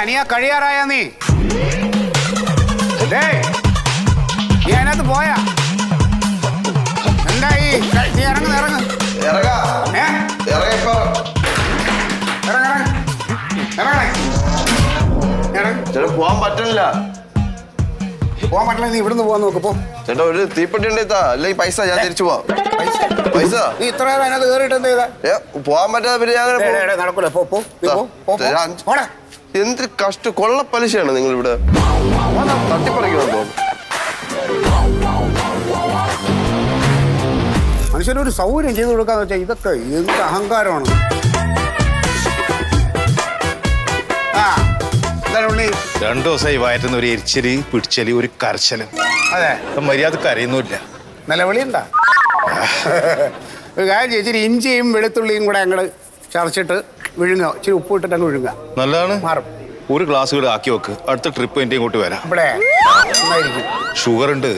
അനിയാ കഴിയാറായ നീ അതിനകത്ത് പോയാ എന്തായി? നീ ഇറങ്ങ് പോവാൻ പറ്റില്ല. പോവാൻ പറ്റില്ല. നീ ഇവിടുന്ന് പോവാൻ നോക്ക്. പോ ചേട്ടാ, ഒരു തീപ്പെട്ടി ഉണ്ടെത്താ അല്ലെങ്കിൽ പൈസ ഞാൻ തിരിച്ചു പോവാം. പൈസ നീ ഇത്ര നേരം അതിനകത്ത് കയറിയിട്ട് എന്ത് ചെയ്താ? പോവാൻ പറ്റാതെ പിന്നെ ഞാൻ നടക്കൂല. എന്ത് കഷ്ട കൊള്ള പലിശയാണ് നിങ്ങൾ ഇവിടെ തട്ടിപ്പറിക്കണം തോന്നുന്നു. മനുഷ്യനൊരു സൗകര്യം ചെയ്തു കൊടുക്കാന്ന് വെച്ചാൽ ഇതൊക്കെ എന്ത് അഹങ്കാരമാണ്. രണ്ടു ദിവസമായി വയറ്റുന്ന ഒരു എരിച്ചല് പിടിച്ചല് ഒരു കരച്ചല്. അതെ, മര്യാദക്ക് അറിയുന്നില്ല. നിലവിളിയുണ്ടാ? ഒരു കാര്യം ചേച്ചി, ഇഞ്ചിയും വെളുത്തുള്ളിയും കൂടെ അങ്ങോട്ട് ചതച്ചിട്ട് വിഴുങ്ങോ, ഇച്ചിരി ഉപ്പ് ഇട്ടിട്ട് അങ്ങ് വിഴുങ്ങുക. നല്ലതാണ്. മാറും. ഒരു ഗ്ലാസ് കൂടെ ആക്കി വെക്ക്. അടുത്ത ട്രിപ്പ് എൻ്റെ ഇങ്ങോട്ട് വരാം. ഇവിടെ നന്നായിരിക്കും. ഷുഗർ ഉണ്ട്,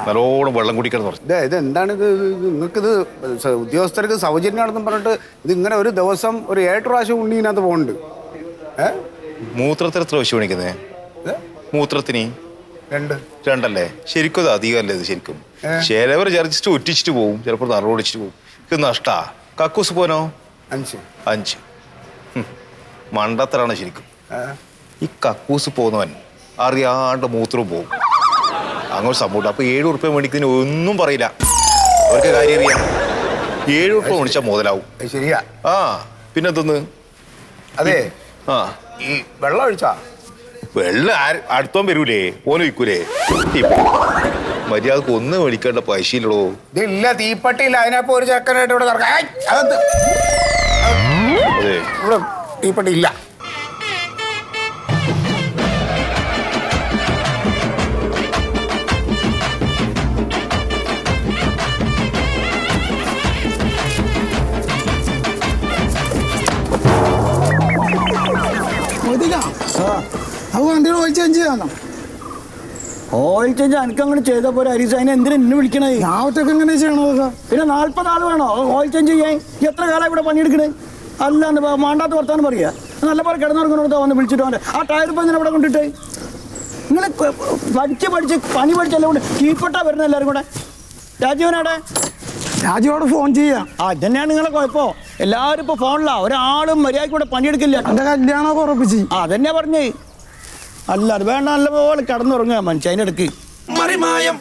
നല്ലോണം വെള്ളം കുടിക്കണം പറഞ്ഞു. ഇത് എന്താണിത്? നിങ്ങൾക്കിത് ഉദ്യോഗസ്ഥർക്ക് സൗജന്യമാണെന്നും പറഞ്ഞിട്ട് ഇത് ഇങ്ങനെ ഒരു ദിവസം ഒരു 7 പ്രാവശ്യം ഉണ്ണീനകത്ത് പോകുന്നുണ്ട്. മൂത്രത്തിന് എത്രവശ്യം പണിക്കുന്നേ? മൂത്രത്തിന് 2 അല്ലേ? ശരിക്കും അത് അധികമല്ലേ ഇത്? ശരിക്കും ചിലവർ ചിലച്ചിട്ട് ഒറ്റിച്ചിട്ട് പോകും, ചിലപ്പോൾ നറോടിച്ചിട്ട് പോകും. ഇത് നഷ്ടാ. കക്കൂസ് പോനോ? 5. മണ്ടത്തരാണ് ശരിക്കും. ഈ കക്കൂസ് പോകുന്നവൻ അറിയാണ്ട് മൂത്രവും പോകും. അങ്ങോട്ട് സംഭവം. അപ്പൊ 7 ഉറുപ്പ്യ മേടിക്കുന്നതിന് ഒന്നും പറയില്ല. അവർക്ക് കാര്യം അറിയാം. 7 ഉറുപ്പ്യ മേടിച്ചാൽ മുതലാവും. ശരിയാ. പിന്നെ എന്തൊന്ന്? അതെ, ഈ വെള്ളം ഒഴിച്ചാ വെള്ളം അടുത്തോൻ വരൂലേ? ഓന് വിൽക്കൂലേ? മര്യാദക്ക് ഒന്ന് മേടിക്കേണ്ട പൈസയില്ലടോ. ഇതില്ല, തീപ്പട്ടിയില്ല. അതിനപ്പോ ഒരു ചെക്കനായിട്ട് ഇവിടെ നടക്കാം. ഇവിടെ തീപ്പട്ടി ഇല്ല. ഓയിൽ ചേഞ്ച് എനിക്കങ്ങനെ ചെയ്തപ്പോ ഹരീസ് അതിനെ എന്തിനാ എന്നെ വിളിക്കണേ? ഞാവത്തൊക്കെ എങ്ങനെ ചെയ്യണോ? പിന്നെ 40 ആൾ വേണോ ഓയിൽ ചേഞ്ച് ചെയ്യാൻ? എത്ര കാലം ഇവിടെ പണിയെടുക്കണേ? അല്ലാണ്ട് മാണ്ടാത്ത വർത്താനം പറയാ. നല്ല പോലെ കിടന്നിറങ്ങണോ വന്ന് വിളിച്ചിട്ട് വന്നെ. ആ ടയർ ഇപ്പം ഇങ്ങനെ ഇവിടെ കൊണ്ടിട്ട് നിങ്ങൾ പഠിച്ച് പണി പഠിച്ചെല്ലാം കൊണ്ട് കീഴ്പ്പെട്ടാ വരുന്ന എല്ലാവരും കൂടെ. രാജീവനവിടെ? രാജുവോട് ഫോൺ ചെയ്യാം. തന്നെയാണ് നിങ്ങളെ കുഴപ്പം. എല്ലാവരും ഇപ്പൊ ഫോണിലാ. ഒരാളും മര്യാദയ്ക്ക് കൂടെ പണിയെടുക്കില്ല. എന്റെ കല്യാണമൊക്കെ ഉറപ്പിച്ച്. അതന്നെയാ പറഞ്ഞേ. അല്ല അത് വേണ്ട, നല്ലപോലെ കിടന്നുറങ്ങുക മനുഷ്യ. അതിനിടക്ക് മറിമായം